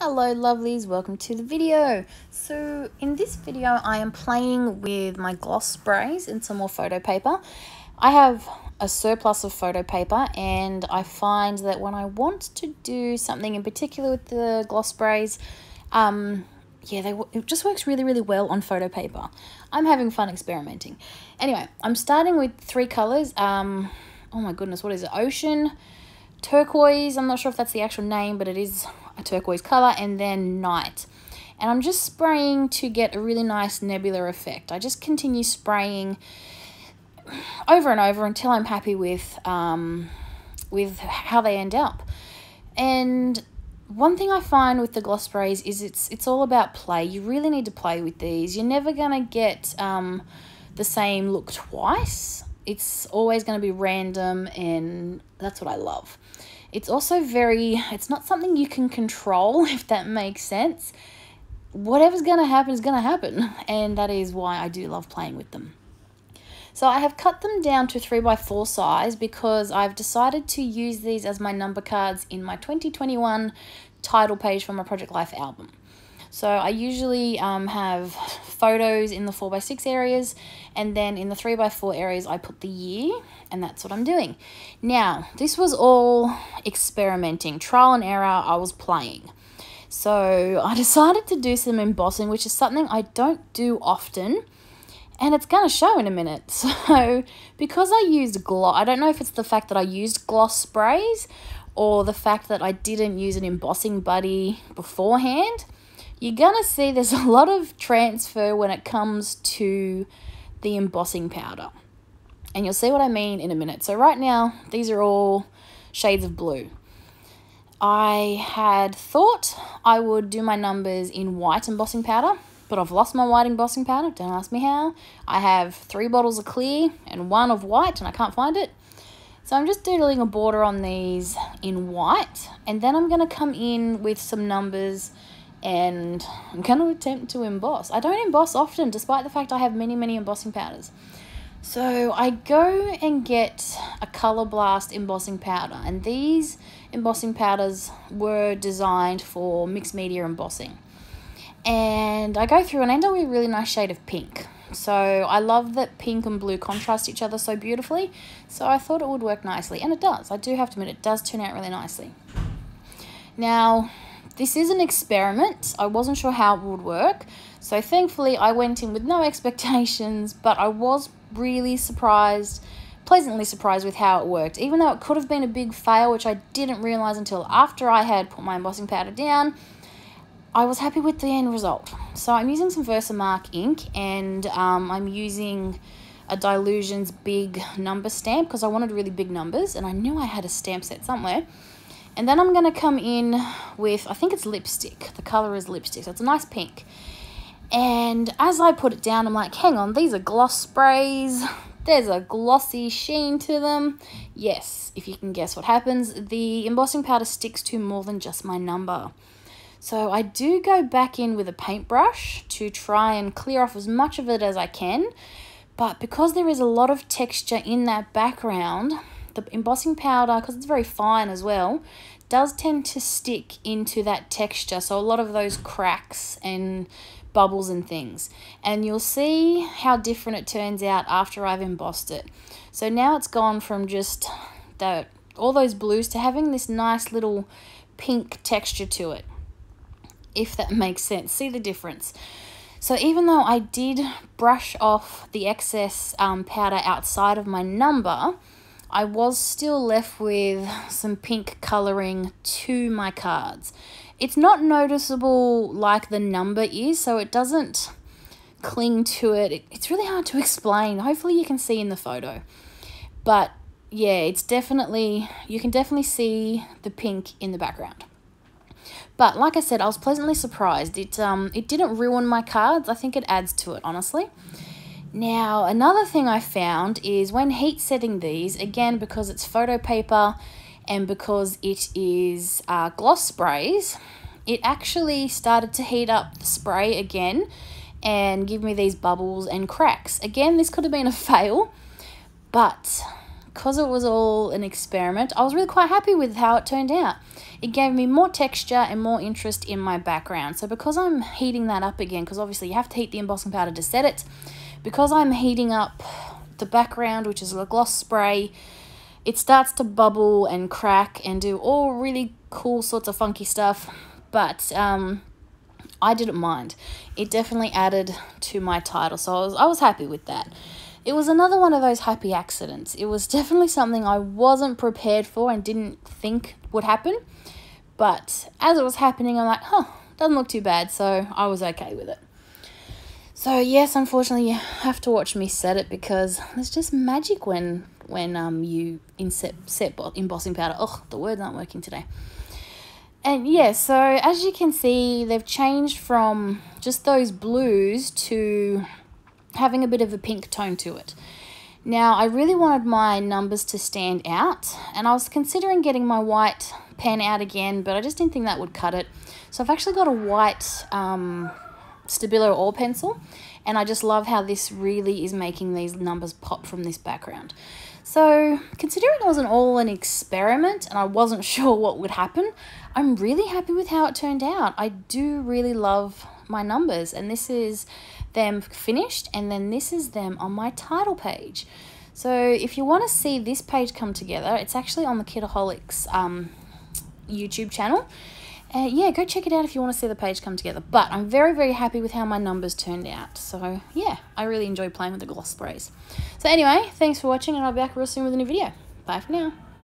Hello lovelies, welcome to the video. So in this video I am playing with my gloss sprays and some more photo paper. I have a surplus of photo paper and I find that when I want to do something in particular with the gloss sprays, it just works really well on photo paper. I'm having fun experimenting. Anyway, I'm starting with three colors. Oh my goodness, what is it? Ocean, turquoise, I'm not sure if that's the actual name, but it is a turquoise color, and then night. And I'm just spraying to get a really nice nebula effect. I just continue spraying over and over until I'm happy with how they end up. And one thing I find with the gloss sprays is it's all about play. You really need to play with these. You're never gonna get the same look twice. It's always going to be random, and that's what I love. It's also it's not something you can control, if that makes sense. Whatever's going to happen is going to happen, and that is why I do love playing with them. So I have cut them down to 3x4 size because I've decided to use these as my number cards in my 2021 title page for my Project Life album. So I usually have photos in the 4x6 areas, and then in the 3x4 areas I put the year, and that's what I'm doing. Now, this was all experimenting, trial and error. I was playing. So I decided to do some embossing, which is something I don't do often, and it's going to show in a minute. So because I used gloss, I don't know if it's the fact that I used gloss sprays or the fact that I didn't use an embossing buddy beforehand, you're going to see there's a lot of transfer when it comes to the embossing powder. And you'll see what I mean in a minute. So right now, these are all shades of blue. I had thought I would do my numbers in white embossing powder, but I've lost my white embossing powder. Don't ask me how. I have 3 bottles of clear and 1 of white, and I can't find it. So I'm just doodling a border on these in white, and then I'm going to come in with some numbers and I'm going to attempt to emboss. I don't emboss often, despite the fact I have many embossing powders. So I go and get a Color Blast embossing powder, and these embossing powders were designed for mixed media embossing. And I go through and I end up with a really nice shade of pink. So I love that pink and blue contrast each other so beautifully. So I thought it would work nicely, and it does. I do have to admit, it does turn out really nicely. Now, this is an experiment. I wasn't sure how it would work. So thankfully I went in with no expectations, but I was really pleasantly surprised with how it worked. Even though it could have been a big fail, which I didn't realize until after I had put my embossing powder down, I was happy with the end result. So I'm using some Versamark ink, and I'm using a Dylusions big number stamp because I wanted really big numbers, and I knew I had a stamp set somewhere. And then I'm going to come in with, I think it's lipstick. The color is lipstick, so it's a nice pink. And as I put it down, I'm like, hang on, these are gloss sprays. There's a glossy sheen to them. Yes, if you can guess what happens, the embossing powder sticks to more than just my number. So I do go back in with a paintbrush to try and clear off as much of it as I can. But because there is a lot of texture in that background, the embossing powder, because it's very fine as well, does tend to stick into that texture. So a lot of those cracks and bubbles and things. And you'll see how different it turns out after I've embossed it. So now it's gone from just all those blues to having this nice little pink texture to it, if that makes sense. See the difference? So even though I did brush off the excess powder outside of my number, I was still left with some pink colouring to my cards. It's not noticeable like the number is, so it doesn't cling to it. It's really hard to explain. Hopefully you can see in the photo. But yeah, you can definitely see the pink in the background. But like I said, I was pleasantly surprised. It didn't ruin my cards. I think it adds to it, honestly. Now, another thing I found is when heat setting these, again, because it's photo paper and because it is gloss sprays, it actually started to heat up the spray again and give me these bubbles and cracks. Again, this could have been a fail, but because it was all an experiment, I was really quite happy with how it turned out. it gave me more texture and more interest in my background. So because I'm heating that up again, because obviously you have to heat the embossing powder to set it, because I'm heating up the background, which is a gloss spray, it starts to bubble and crack and do all really cool sorts of funky stuff. But I didn't mind. It definitely added to my title, so I was happy with that. It was another one of those happy accidents. It was definitely something I wasn't prepared for and didn't think would happen. But as it was happening, I'm like, doesn't look too bad, so I was okay with it. So yes, unfortunately, you have to watch me set it because there's just magic when you set embossing powder. Oh, the words aren't working today. And yeah, so as you can see, they've changed from just those blues to having a bit of a pink tone to it. Now, I really wanted my numbers to stand out, and I was considering getting my white pen out again, but I just didn't think that would cut it. So I've actually got a white Stabilo oil pencil, and I just love how this really is making these numbers pop from this background. So considering it wasn't all an experiment and I wasn't sure what would happen, I'm really happy with how it turned out. I do really love my numbers, and this is them finished, and then this is them on my title page. So if you want to see this page come together, it's actually on the Kitaholics YouTube channel. Yeah, go check it out if you want to see the page come together. But I'm very, very happy with how my numbers turned out. So yeah, I really enjoyed playing with the gloss sprays. So anyway, thanks for watching, and I'll be back real soon with a new video. Bye for now.